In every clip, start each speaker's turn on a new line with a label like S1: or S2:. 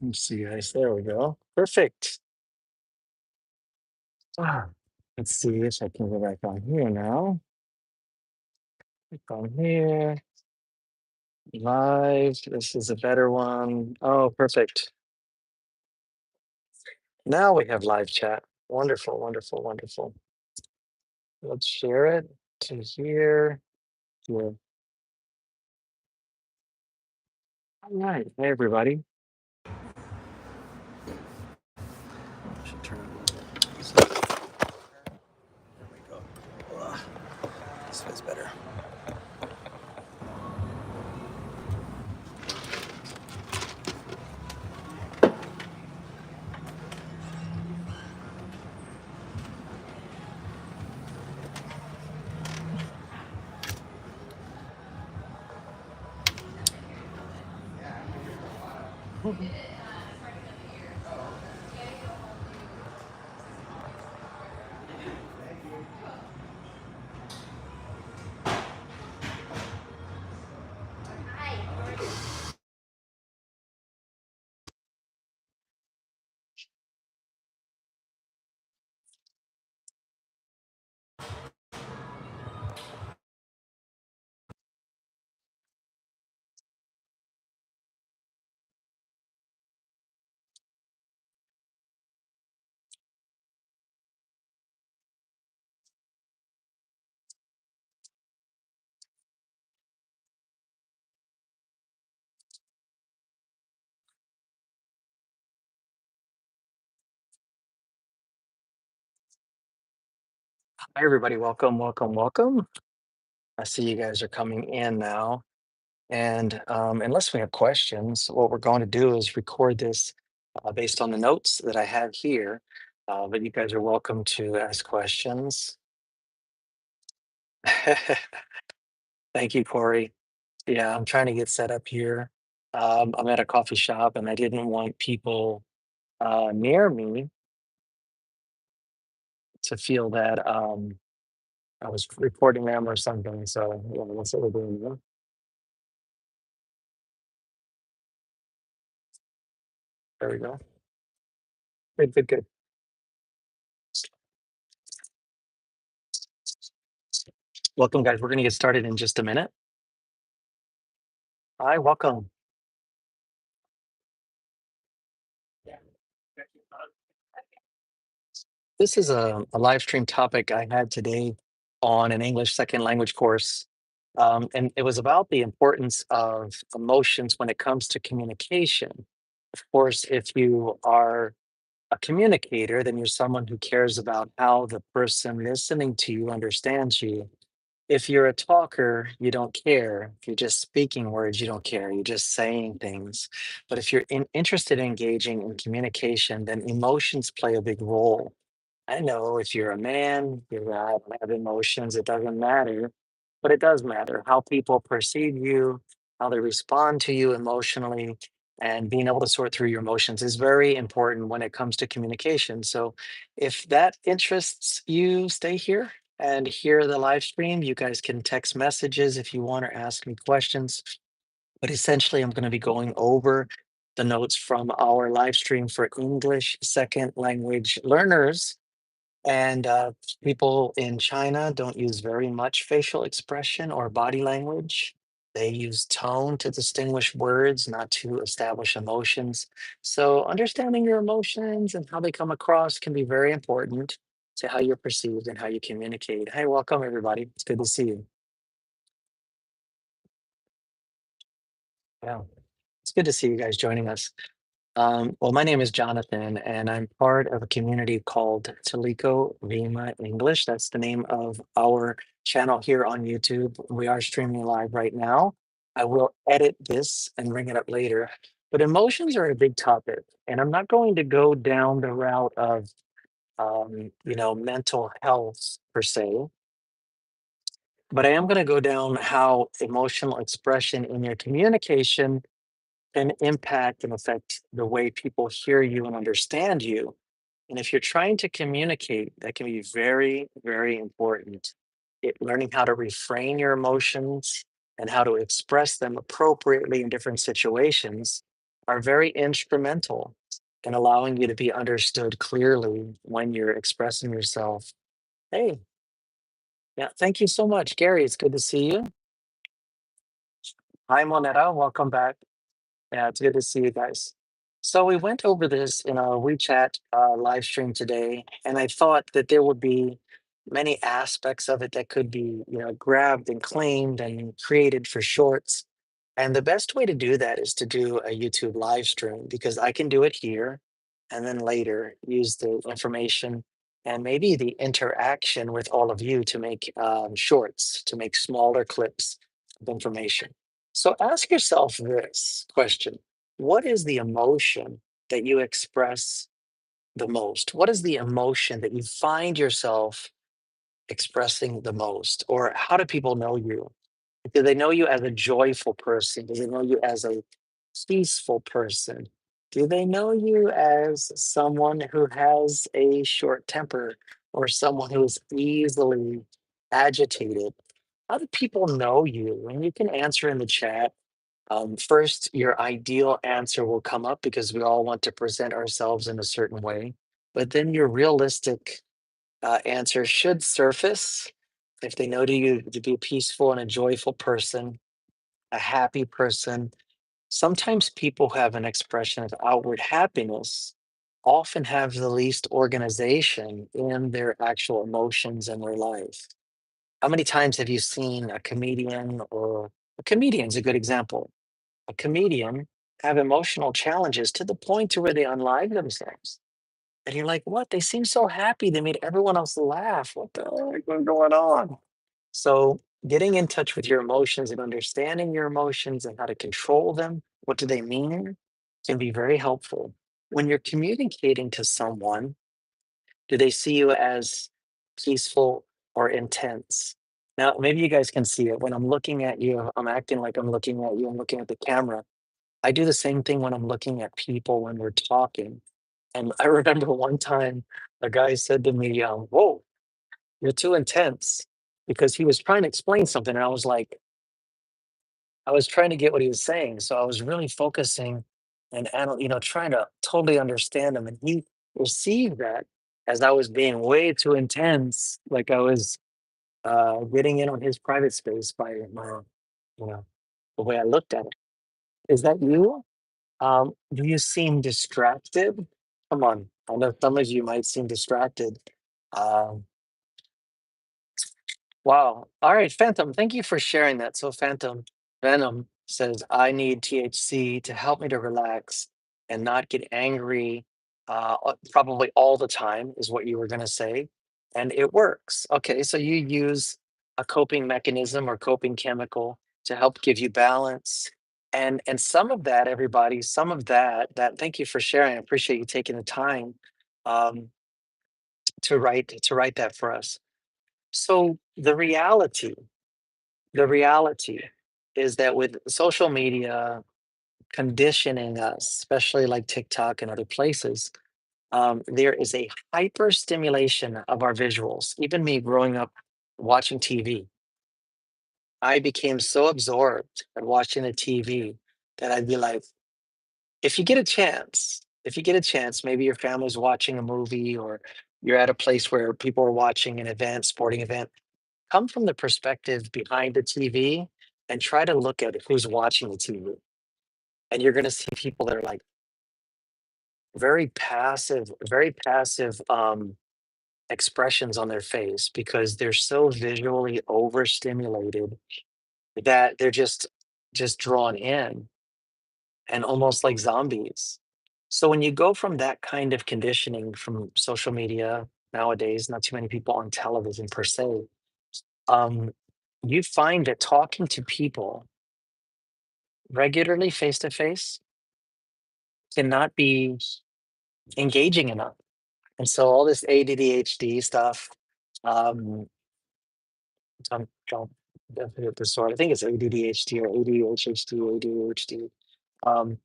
S1: Let's see, guys. There we go. Perfect. Ah, let's see if I can go back on here now. Click on here. Live. This is a better one. Oh, perfect. Now we have live chat. Wonderful, wonderful, wonderful. Let's share it to here. Here. All right. Hey, everybody. Should turn it a little bit. There we go. Ugh, this feels better. Hi, everybody. Welcome, welcome, welcome. I see you guys are coming in now. And unless we have questions, what we're going to do is record this based on the notes that I have here. But you guys are welcome to ask questions. Thank you, Corey. Yeah, I'm trying to get set up here. I'm at a coffee shop and I didn't want people near me to feel that I was recording them or something. So, yeah, that's what we're doing. Yeah. There we go. Good, good, good. Welcome, guys. We're going to get started in just a minute. Hi, welcome. This is a live stream topic I had today on an English second language course. And it was about the importance of emotions when it comes to communication. Of course, if you are a communicator, then you're someone who cares about how the person listening to you understands you. If you're a talker, you don't care. If you're just speaking words, you don't care. You're just saying things. But if you're interested in engaging in communication, then emotions play a big role. I know if you're a man, you're not have emotions, it doesn't matter, but it does matter how people perceive you, how they respond to you emotionally, and being able to sort through your emotions is very important when it comes to communication. So, if that interests you, stay here and hear the live stream. You guys can text messages if you want or ask me questions. But essentially, I'm going to be going over the notes from our live stream for English second language learners and people in China don't use very much facial expression or body language. They use tone to distinguish words, not to establish emotions. So, understanding your emotions and how they come across can be very important to how you're perceived and how you communicate. Hey, welcome, everybody. It's good to see you. Yeah, it's good to see you guys joining us. Well, my name is Jonathan, and I'm part of a community called Toliko Vima English. That's the name of our channel here on YouTube. We are streaming live right now. I will edit this and bring it up later. But emotions are a big topic, and I'm not going to go down the route of, mental health per se, but I am going to go down how emotional expression in your communication can impact and affect the way people hear you and understand you. And if you're trying to communicate, that can be very, very important. Learning how to refrain your emotions and how to express them appropriately in different situations are very instrumental in allowing you to be understood clearly when you're expressing yourself. Hey, yeah, thank you so much, Gary. It's good to see you. Hi, Moneta. Welcome back. Yeah, it's good to see you guys. So we went over this in our WeChat live stream today, and I thought that there would be many aspects of it that could be, grabbed and claimed and created for shorts. And the best way to do that is to do a YouTube live stream because I can do it here and then later use the information and maybe the interaction with all of you to make shorts, to make smaller clips of information. So ask yourself this question: what is the emotion that you express the most? What is the emotion that you find yourself expressing the most? Or how do people know you? Do they know you as a joyful person? Do they know you as a peaceful person? Do they know you as someone who has a short temper or someone who is easily agitated? How do people know you? And you can answer in the chat. First, your ideal answer will come up because we all want to present ourselves in a certain way. But then your realistic answer should surface if they know you to be a peaceful and a joyful person, a happy person. Sometimes people who have an expression of outward happiness often have the least organization in their actual emotions in their life. How many times have you seen a comedian, or a comedian's a good example, a comedian have emotional challenges to the point to where they unalive themselves? And you're like, what? They seem so happy. They made everyone else laugh. What the heck is going on? So, getting in touch with your emotions and understanding your emotions and how to control them, what do they mean, can be very helpful. When you're communicating to someone, do they see you as peaceful or intense? Now, maybe you guys can see it. When I'm looking at you, I'm acting like I'm looking at you, I'm looking at the camera. I do the same thing when I'm looking at people when we're talking. And I remember one time a guy said to me, "Whoa, you're too intense," because he was trying to explain something. And I was like, I was trying to get what he was saying. So I was really focusing and, trying to totally understand him. And he received that as I was being way too intense, like I was getting in on his private space by you know, the way I looked at it. Is that you? Do you seem distracted? Come on. I know some of you might seem distracted. Um, wow. All right, Phantom, thank you for sharing that. So, Phantom Venom says, I need THC to help me to relax and not get angry probably all the time, is what you were going to say. And it works. Okay, so you use a coping mechanism or coping chemical to help give you balance. And some of that, everybody, some of that, thank you for sharing. I appreciate you taking the time um, to write that for us. So the reality is that with social media conditioning us, especially like TikTok and other places, there is a hyper stimulation of our visuals. Even me growing up watching TV, I became so absorbed at watching the TV that I'd be like, if you get a chance, maybe your family's watching a movie or you're at a place where people are watching an event, sporting event, come from the perspective behind the TV and try to look at who's watching the TV. And you're going to see people that are like very passive expressions on their face because they're so visually overstimulated that they're just drawn in and almost like zombies. So when you go from that kind of conditioning from social media nowadays, not too many people on television per se, um, you find that talking to people regularly face to face cannot be engaging enough. And so all this ADHD stuff, um, don't definitely disorder. I think it's ADHD or ADHD, um,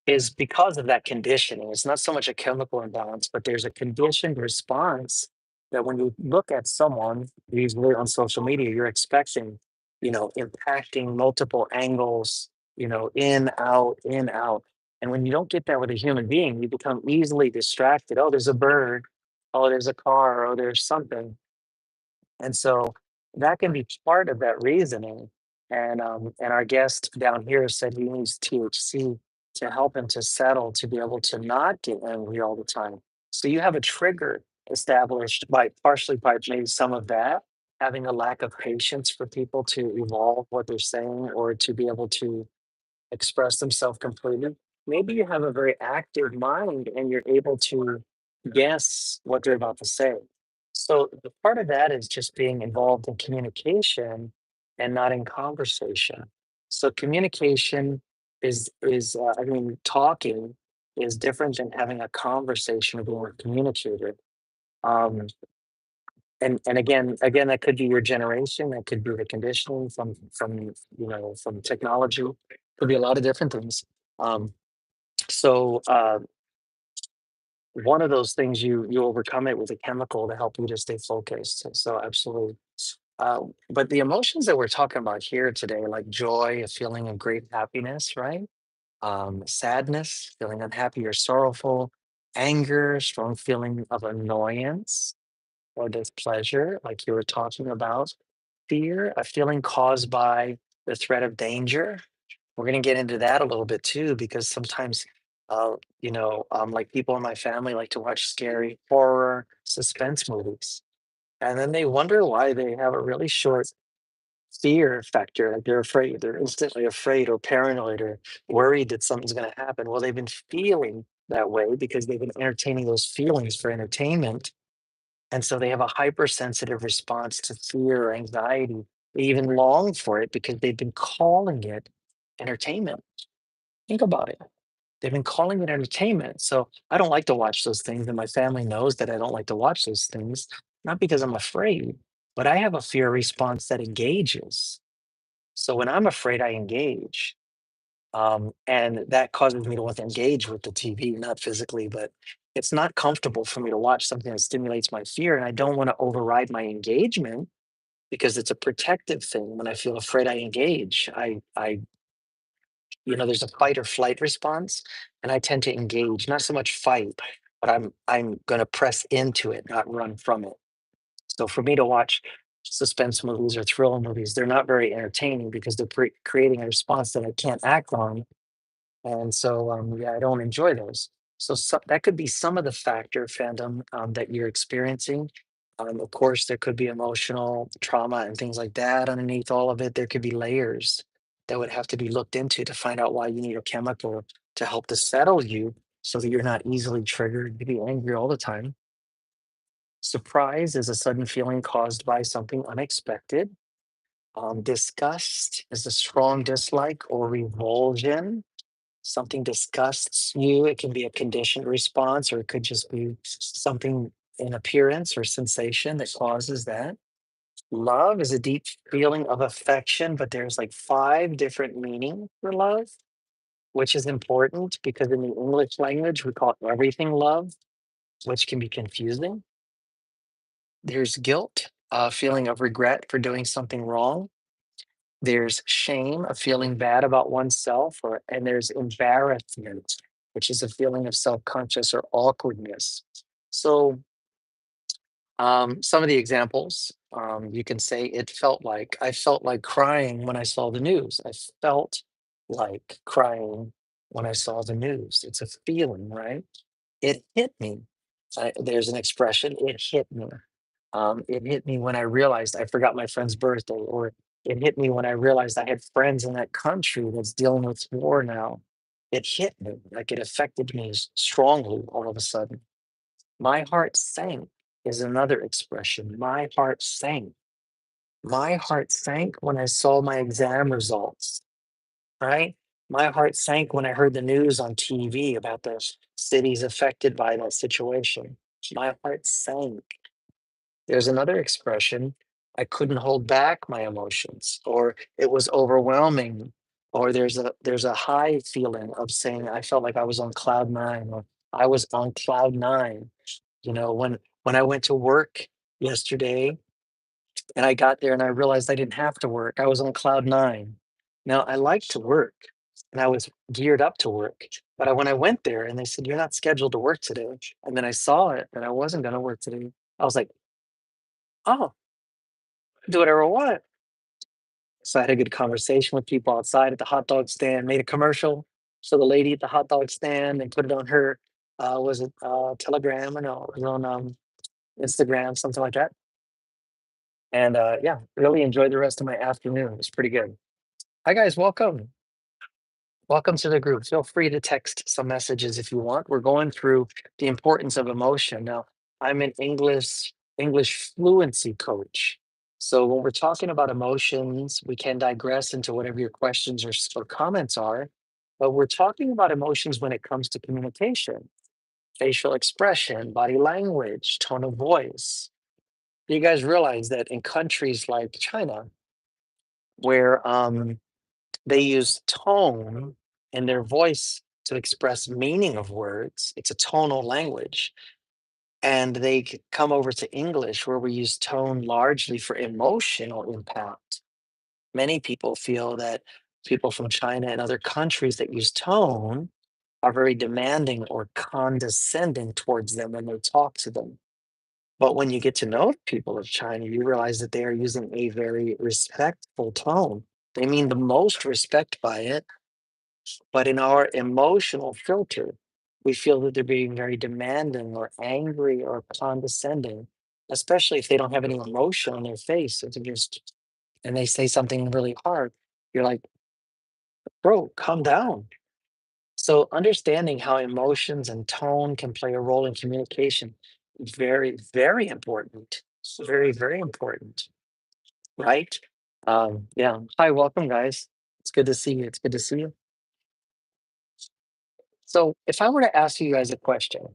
S1: is because of that conditioning. It's not so much a chemical imbalance, but there's a conditioned response that when you look at someone, usually on social media, you're expecting, impacting multiple angles, in, out, in, out. And when you don't get that with a human being, you become easily distracted. Oh, there's a bird. Oh, there's a car. Oh, there's something. And so that can be part of that reasoning. And our guest down here said he needs THC to help him to settle, to be able to not get angry all the time. So you have a trigger established by partially by maybe some of that, having a lack of patience for people to evolve what they're saying or to be able to express themselves completely. Maybe you have a very active mind and you're able to guess what they're about to say. So the part of that is just being involved in communication and not in conversation. So communication I mean, talking is different than having a conversation or being a communicator. Um, and again, that could be your generation, that could be the conditioning from technology. Could be a lot of different things. Um, so one of those things you overcome it with a chemical to help you to stay focused. So absolutely. But the emotions that we're talking about here today, like joy, a feeling of great happiness, right? Sadness, feeling unhappy or sorrowful, anger, strong feeling of annoyance or displeasure, like you were talking about, fear, a feeling caused by the threat of danger. We're going to get into that a little bit too, because sometimes, like people in my family like to watch scary horror suspense movies. And then they wonder why they have a really short fear factor. Like they're afraid, they're instantly afraid or paranoid or worried that something's going to happen. Well, they've been feeling that way because they've been entertaining those feelings for entertainment, and so they have a hypersensitive response to fear or anxiety. They even long for it because they've been calling it entertainment. Think about it. They've been calling it entertainment. So I don't like to watch those things. And my family knows that I don't like to watch those things, not because I'm afraid, but I have a fear response that engages. So when I'm afraid, I engage. And that causes me to want to engage with the TV, not physically, but it's not comfortable for me to watch something that stimulates my fear. And I don't want to override my engagement because it's a protective thing. When I feel afraid, I engage. There's a fight or flight response, and I tend to engage, not so much fight, but I'm going to press into it, not run from it. So for me to watch suspense movies or thriller movies, they're not very entertaining because they're creating a response that I can't act on, and so, yeah, I don't enjoy those. So that could be some of the factor fandom that you're experiencing. Of course, there could be emotional trauma and things like that underneath all of it. There could be layers that would have to be looked into to find out why you need a chemical to help to settle you so that you're not easily triggered to be angry all the time. Surprise is a sudden feeling caused by something unexpected. Disgust is a strong dislike or revulsion. Something disgusts you. It can be a conditioned response, or it could just be something in appearance or sensation that causes that. Love is a deep feeling of affection, but there's like five different meanings for love, which is important because in the English language, we call everything love, which can be confusing. There's guilt, a feeling of regret for doing something wrong. There's shame, a feeling bad about oneself, and there's embarrassment, which is a feeling of self-conscious or awkwardness. So, some of the examples, you can say, I felt like crying when I saw the news. I felt like crying when I saw the news. It's a feeling, right? It hit me. There's an expression, it hit me. It hit me when I realized I forgot my friend's birthday, or it hit me when I realized I had friends in that country that's dealing with war now. It hit me, like it affected me strongly all of a sudden. My heart sank is another expression. My heart sank. My heart sank when I saw my exam results, right? My heart sank when I heard the news on TV about the cities affected by that situation. My heart sank. There's another expression, I couldn't hold back my emotions, or it was overwhelming, or there's a high feeling of saying I felt like I was on cloud nine, or I was on cloud nine. When I went to work yesterday and I got there and I realized I didn't have to work, I was on cloud nine. Now I like to work and I was geared up to work, But when I went there and they said, "You're not scheduled to work today," and then I saw it that I wasn't going to work today, I was like, "Oh, do whatever I want." So I had a good conversation with people outside at the hot dog stand, made a commercial. So the lady at the hot dog stand and put it on her, was it Telegram? Or no, it was on Instagram, something like that. And yeah, really enjoyed the rest of my afternoon. It was pretty good. Hi guys, welcome. Welcome to the group. Feel free to text some messages if you want. We're going through the importance of emotion. Now, I'm an English fluency coach. So when we're talking about emotions, we can digress into whatever your questions or comments are. But we're talking about emotions when it comes to communication, facial expression, body language, tone of voice. You guys realize that in countries like China, where they use tone in their voice to express meaning of words. It's a tonal language. And come over to English where we use tone largely for emotional impact. Many people feel that people from China and other countries that use tone are very demanding or condescending towards them when they talk to them. But when you get to know people of China, you realize that they are using a very respectful tone. They mean the most respect by it, but in our emotional filter, we feel that they're being very demanding or angry or condescending, especially if they don't have any emotion on their face. If they're just, and they say something really hard, you're like, bro, calm down. So understanding how emotions and tone can play a role in communication, very, very important. Very, very important, right? Yeah. Hi, welcome, guys. It's good to see you. It's good to see you. So if I were to ask you guys a question,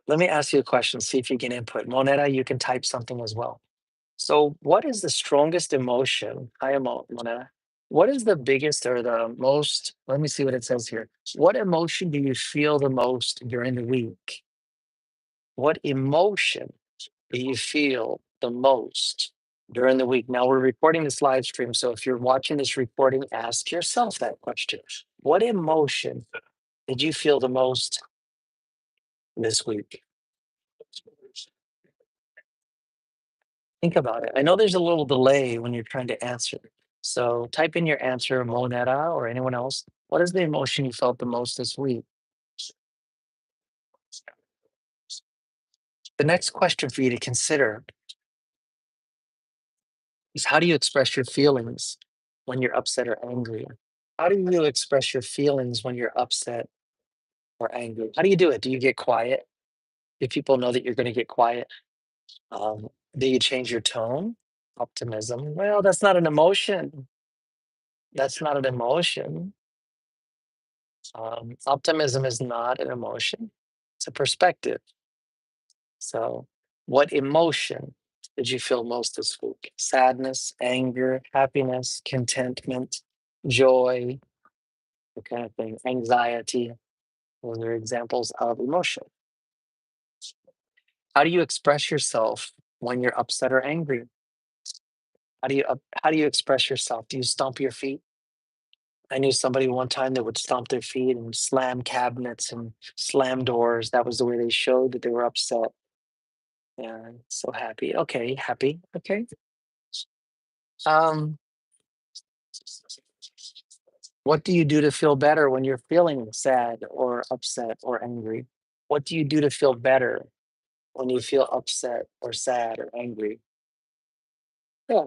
S1: let me ask you a question, see if you can input. Moneta, you can type something as well. So, what is the strongest emotion? Hi, Moneta. What is the biggest or the most? Let me see what it says here. What emotion do you feel the most during the week? What emotion do you feel the most during the week? Now, we're recording this live stream. So, if you're watching this recording, ask yourself that question. What emotion did you feel the most this week? Think about it. I know there's a little delay when you're trying to answer. So type in your answer, Moneta or anyone else. What is the emotion you felt the most this week? The next question for you to consider is how do you express your feelings when you're upset or angry? How do you express your feelings when you're upset or angry? How do you do it? Do you get quiet? Do people know that you're going to get quiet? Um, do you change your tone? Optimism. Well, that's not an emotion. That's not an emotion. Optimism is not an emotion, it's a perspective. So, what emotion did you feel most this week? Sadness, anger, happiness, contentment, joy, the kind of thing, anxiety. Those are examples of emotion. How do you express yourself when you're upset or angry? How do you express yourself? Do you stomp your feet? I knew somebody one time that would stomp their feet and slam cabinets and slam doors. That was the way they showed that they were upset. Yeah, so happy. Okay, happy. Okay. Um, what do you do to feel better when you're feeling sad or upset or angry? What do you do to feel better when you feel upset or sad or angry? Yeah,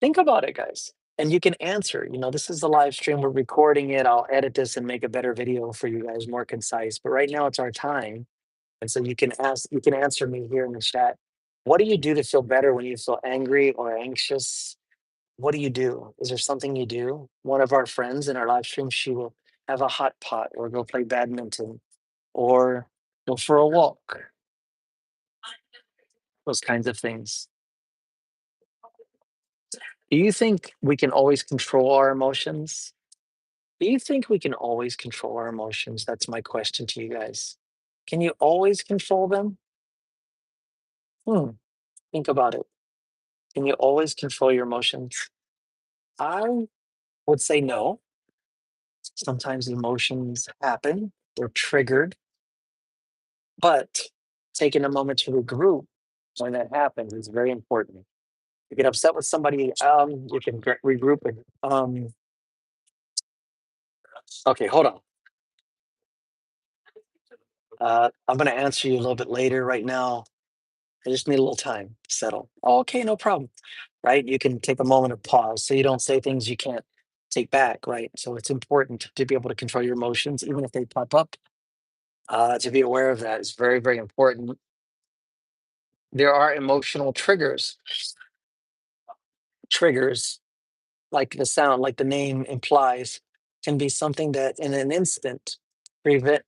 S1: think about it, guys. And you can answer. This is the live stream. We're recording it. I'll edit this and make a better video for you guys, more concise. But right now it's our time. And so you can answer me here in the chat. What do you do to feel better when you feel angry or anxious? What do you do? Is there something you do? One of our friends in our live stream, she will have a hot pot or go play badminton or go for a walk, those kinds of things. Do you think we can always control our emotions? Do you think we can always control our emotions? That's my question to you guys. Can you always control them? Hmm, think about it. Can you always control your emotions? I would say no. Sometimes emotions happen, they're triggered, but taking a moment to regroup when that happens is very important. You get upset with somebody, you can regroup and okay, hold on. I'm gonna answer you a little bit later. Right now, I just need a little time to settle. Oh, okay, no problem. Right? You can take a moment of pause so you don't say things you can't take back, right? So it's important to be able to control your emotions, even if they pop up. To be aware of that is very, very important. There are emotional triggers like the sound, like the name implies, can be something that in an instant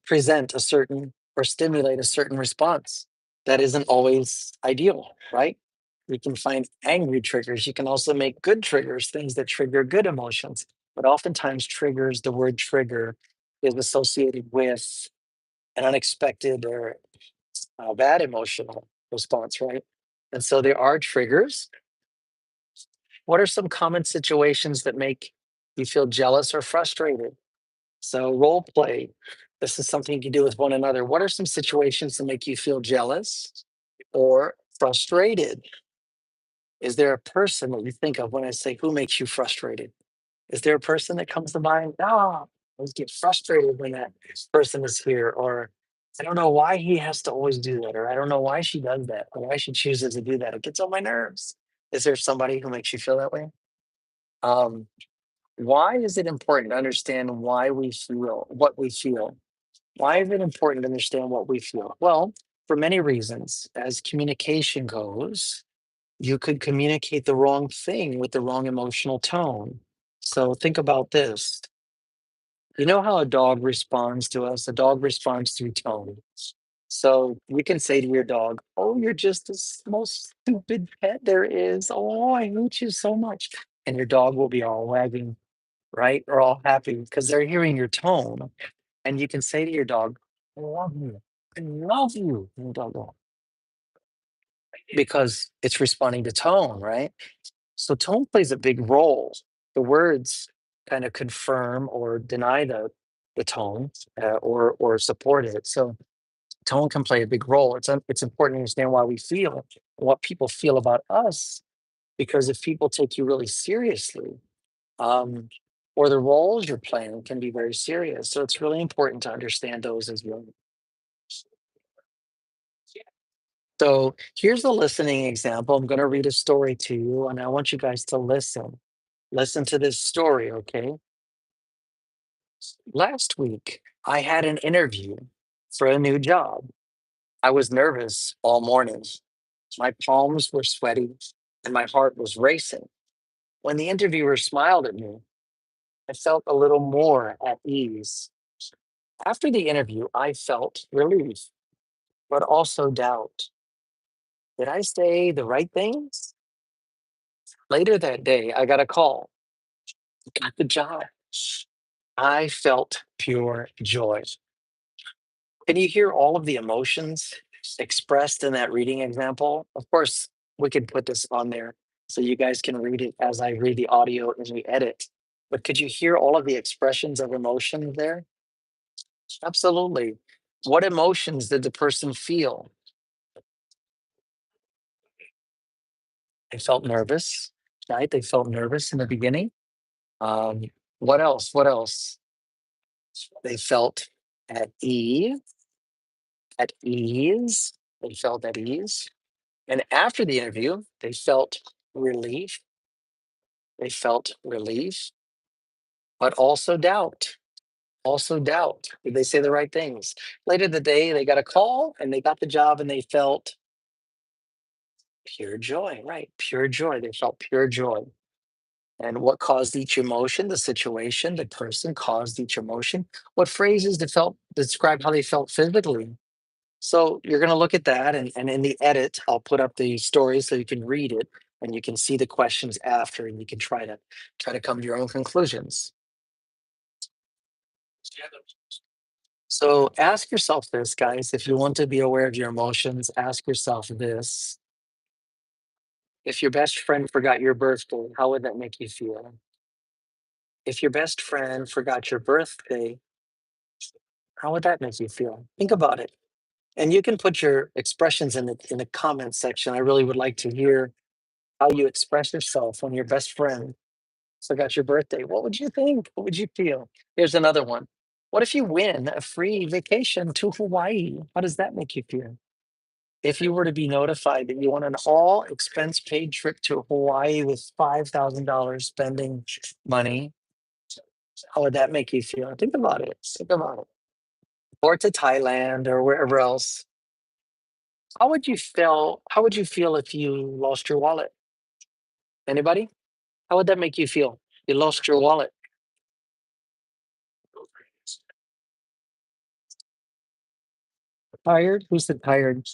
S1: present a certain or stimulate a certain response. That isn't always ideal, right? You can find angry triggers. You can also make good triggers, things that trigger good emotions. But oftentimes, triggers, the word trigger is associated with an unexpected or bad emotional response, right? And so there are triggers. What are some common situations that make you feel jealous or frustrated? So, role play. This is something you can do with one another. What are some situations that make you feel jealous or frustrated? Is there a person that you think of when I say who makes you frustrated? Is there a person that comes to mind? Ah, I always get frustrated when that person is here, or I don't know why he has to always do that, or I don't know why she does that, or why she chooses to do that. It gets on my nerves. Is there somebody who makes you feel that way? Um, why is it important to understand why we feel what we feel? Why is it important to understand what we feel? Well, for many reasons. As communication goes, you could communicate the wrong thing with the wrong emotional tone. So think about this. You know how a dog responds to us? A dog responds through tone. So you can say to your dog, "Oh, you're just the most stupid pet there is. Oh, I hate you so much." And your dog will be all wagging, right? Or all happy because they're hearing your tone. And you can say to your dog, "I love you. I love you." And your dog will, because it's responding to tone, right? So tone plays a big role. The words kind of confirm or deny the tone or support it. So tone can play a big role. It's important to understand why we feel, what people feel about us, because if people take you really seriously, um, or the roles you're playing can be very serious. So it's really important to understand those as well. So here's a listening example. I'm going to read a story to you, and I want you guys to listen. Listen to this story, okay? Last week, I had an interview for a new job. I was nervous all morning. My palms were sweaty and my heart was racing. When the interviewer smiled at me, I felt a little more at ease. After the interview, I felt relief, but also doubt. Did I say the right things? Later that day, I got a call. Got the job. I felt pure joy. Can you hear all of the emotions expressed in that reading example? Of course, we could put this on there so you guys can read it as I read the audio and we edit. But could you hear all of the expressions of emotion there? Absolutely. What emotions did the person feel? They felt nervous, right? They felt nervous in the beginning. Um, what else? What else? They felt at ease, at ease. They felt at ease. And after the interview, relief. They felt relief, but also doubt. Also doubt. Did they say the right things? Later the day, they got a call and they got the job and they felt pure joy, right? Pure joy. They felt pure joy. And what caused each emotion? The situation, the person caused each emotion. What phrases that felt describe how they felt physically? So you're going to look at that, and in the edit, I'll put up the story so you can read it and you can see the questions after, and you can try to come to your own conclusions. So ask yourself this, guys. If you want to be aware of your emotions, ask yourself this: if your best friend forgot your birthday, how would that make you feel? If your best friend forgot your birthday, how would that make you feel? Think about it. And you can put your expressions in the comment section. I really would like to hear how you express yourself when your best friend forgot your birthday. What would you think? What would you feel? Here's another one. What if you win a free vacation to Hawaii? How does that make you feel? If you were to be notified that you won an all expense paid trip to Hawaii with $5,000 spending money, how would that make you feel? Think about it. Think about it. Or to Thailand or wherever else. How would you feel if you lost your wallet? Anybody? How would that make you feel? You lost your wallet. Tired? Who said tired?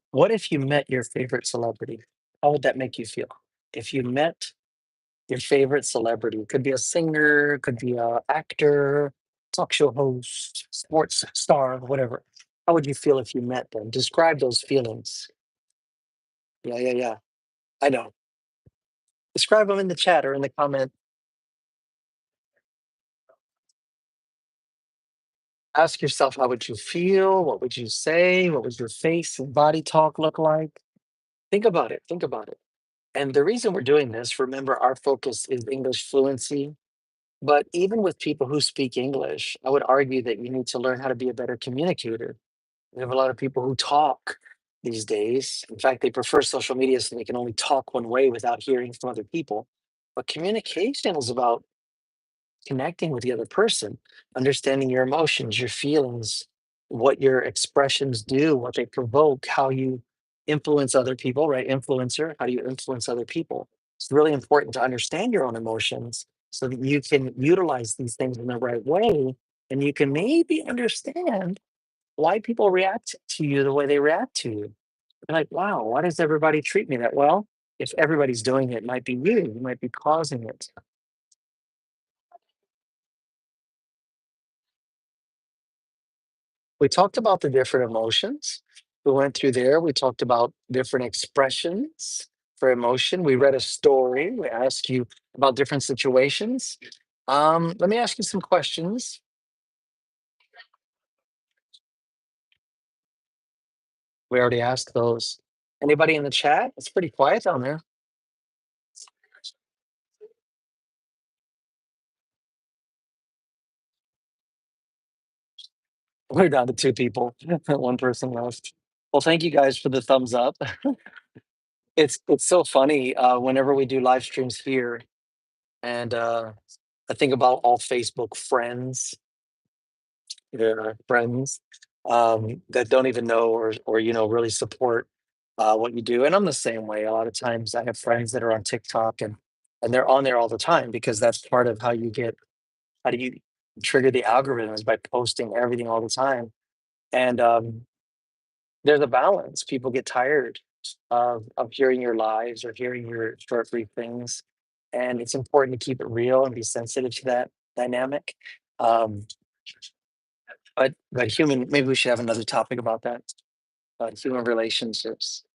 S1: What if you met your favorite celebrity? How would that make you feel? If you met your favorite celebrity, it could be a singer, could be a actor, talk show host, sports star, whatever. How would you feel if you met them? Describe those feelings. Yeah, yeah, yeah. I know. Describe them in the chat or in the comment. Ask yourself, how would you feel? What would you say? What would your face and body talk look like? Think about it. Think about it. And the reason we're doing this, remember, our focus is English fluency. But even with people who speak English, I would argue that you need to learn how to be a better communicator. We have a lot of people who talk these days. In fact, they prefer social media so they can only talk one way without hearing from other people. But communication is about connecting with the other person, understanding your emotions, your feelings, what your expressions do, what they provoke, how you influence other people, right? Influencer, how do you influence other people? It's really important to understand your own emotions so that you can utilize these things in the right way and you can maybe understand why people react to you the way they react to you. You're like, wow, why does everybody treat me that well? If everybody's doing it, it might be you, you might be causing it. We talked about the different emotions. We went through there. We talked about different expressions for emotion. We read a story. We asked you about different situations. Let me ask you some questions. We already asked those. Anybody in the chat? It's pretty quiet down there. We're down to two people. One person left. Well, thank you guys for the thumbs up. It's so funny whenever we do live streams here, and I think about all Facebook friends. There are friends that don't even know or really support what you do, and I'm the same way. A lot of times, I have friends that are on TikTok and they're on there all the time because that's part of how do you trigger the algorithms by posting everything all the time. And there's a balance. People get tired of hearing your lives or hearing your short brief things, and it's important to keep it real and be sensitive to that dynamic. Um, but human, maybe we should have another topic about that, human relationships.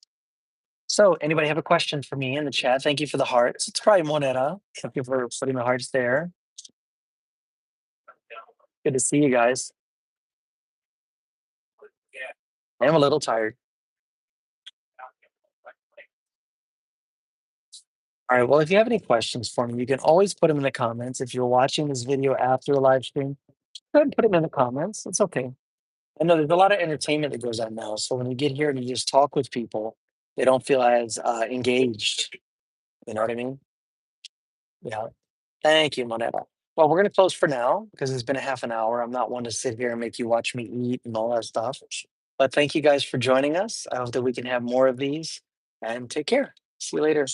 S1: So, anybody have a question for me in the chat? Thank you for the hearts. It's probably Moneta. Thank you for putting the hearts there. Good to see you guys. I'm a little tired. All right. Well, if you have any questions for me, you can always put them in the comments. If you're watching this video after a live stream, go ahead and put them in the comments. It's okay. I know there's a lot of entertainment that goes on now. So when you get here and you just talk with people, they don't feel as engaged. You know what I mean? Yeah. Thank you, Moneta. Well, we're going to close for now because it's been a half an hour. I'm not one to sit here and make you watch me eat and all that stuff. But thank you guys for joining us. I hope that we can have more of these and take care. See you later.